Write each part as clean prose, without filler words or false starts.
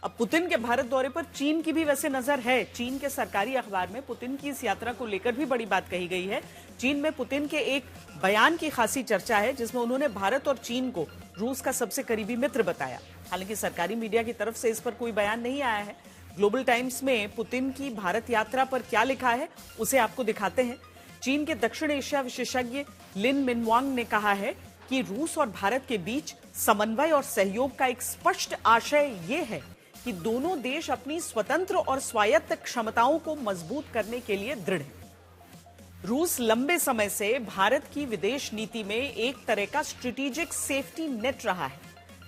अब पुतिन के भारत दौरे पर चीन की भी वैसे नजर है। चीन के सरकारी अखबार में पुतिन की इस यात्रा को लेकर भी बड़ी बात कही गई है। चीन में पुतिन के एक बयान की खासी चर्चा है, जिसमें उन्होंने भारत और चीन को रूस का सबसे करीबी मित्र बताया। हालांकि सरकारी मीडिया की तरफ से इस पर कोई बयान नहीं आया है। ग्लोबल टाइम्स में पुतिन की भारत यात्रा पर क्या लिखा है, उसे आपको दिखाते हैं। चीन के दक्षिण एशिया विशेषज्ञ लिन मिनवांग ने कहा है कि रूस और भारत के बीच समन्वय और सहयोग का एक स्पष्ट आशय यह है कि दोनों देश अपनी स्वतंत्र और स्वायत्त क्षमताओं को मजबूत करने के लिए दृढ़ हैं। रूस लंबे समय से भारत की विदेश नीति में एक तरह का स्ट्रेटेजिक सेफ्टी नेट रहा है,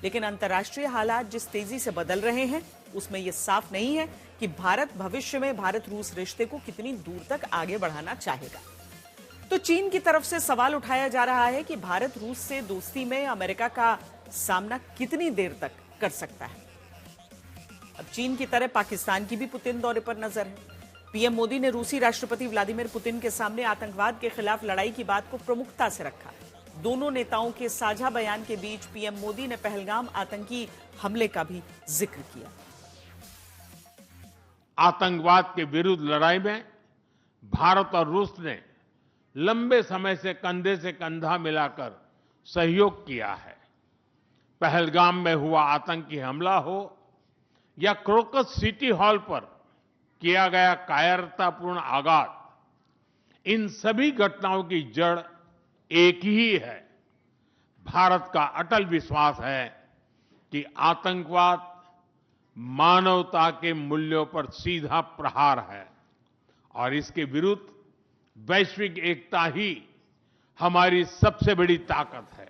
लेकिन अंतर्राष्ट्रीय हालात जिस तेजी से बदल रहे हैं उसमें यह साफ नहीं है कि भारत भविष्य में भारत रूस रिश्ते को कितनी दूर तक आगे बढ़ाना चाहेगा। तो चीन की तरफ से सवाल उठाया जा रहा है कि भारत रूस से दोस्ती में अमेरिका का सामना कितनी देर तक कर सकता है। अब चीन की तरह पाकिस्तान की भी पुतिन दौरे पर नजर है। पीएम मोदी ने रूसी राष्ट्रपति व्लादिमीर पुतिन के सामने आतंकवाद के खिलाफ लड़ाई की बात को प्रमुखता से रखा। दोनों नेताओं के साझा बयान के बीच पीएम मोदी ने पहलगाम आतंकी हमले का भी जिक्र किया। आतंकवाद के विरुद्ध लड़ाई में भारत और रूस ने लंबे समय से कंधे से कंधा मिलाकर सहयोग किया है। पहलगाम में हुआ आतंकी हमला हो या क्रोकस सिटी हॉल पर किया गया कायरतापूर्ण आघात, इन सभी घटनाओं की जड़ एक ही है। भारत का अटल विश्वास है कि आतंकवाद मानवता के मूल्यों पर सीधा प्रहार है और इसके विरुद्ध वैश्विक एकता ही हमारी सबसे बड़ी ताकत है।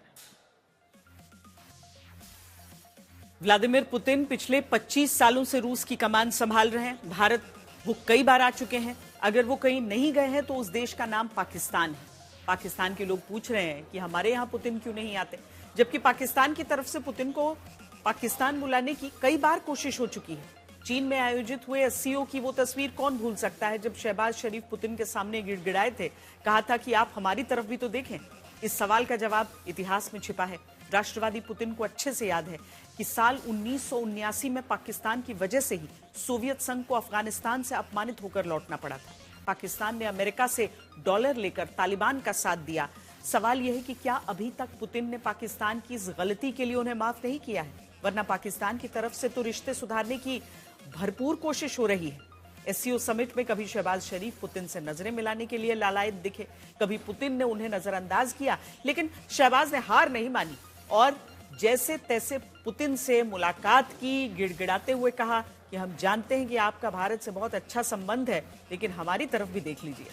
व्लादिमीर पुतिन पिछले 25 सालों से रूस की कमान संभाल रहे हैं। भारत वो कई बार आ चुके हैं। अगर वो कहीं नहीं गए हैं तो उस देश का नाम पाकिस्तान है। पाकिस्तान के लोग पूछ रहे हैं कि हमारे यहां पुतिन क्यों नहीं आते, जबकि पाकिस्तान की तरफ से पुतिन को पाकिस्तान बुलाने की कई बार कोशिश हो चुकी है। चीन में आयोजित हुए एससीओ की वो तस्वीर कौन भूल सकता है, जब शहबाज शरीफ पुतिन के सामने गिड़गिड़ाए थे, कहा था कि आप हमारी तरफ भी तो देखें। इस सवाल का जवाब इतिहास में छिपा है। राष्ट्रवादी पुतिन को अच्छे से याद है कि साल 1979 में पाकिस्तान की वजह से ही सोवियत संघ को अफगानिस्तान से अपमानित होकर लौटना पड़ा था। पाकिस्तान ने अमेरिका से डॉलर लेकर तालिबान का साथ दिया। सवाल यह है कि क्या अभी तक पुतिन ने पाकिस्तान की इस गलती के लिए उन्हें माफ नहीं किया है, वरना पाकिस्तान की तरफ से तो रिश्ते सुधारने की भरपूर कोशिश हो रही है। एससीओ समिट में कभी शहबाज शरीफ पुतिन से नजरें मिलाने के लिए लालायत दिखे, कभी पुतिन ने उन्हें नजरअंदाज किया, लेकिन शहबाज ने हार नहीं मानी और जैसे तैसे पुतिन से मुलाकात की, गिड़गिड़ाते हुए कहा कि हम जानते हैं कि आपका भारत से बहुत अच्छा संबंध है, लेकिन हमारी तरफ भी देख लीजिए।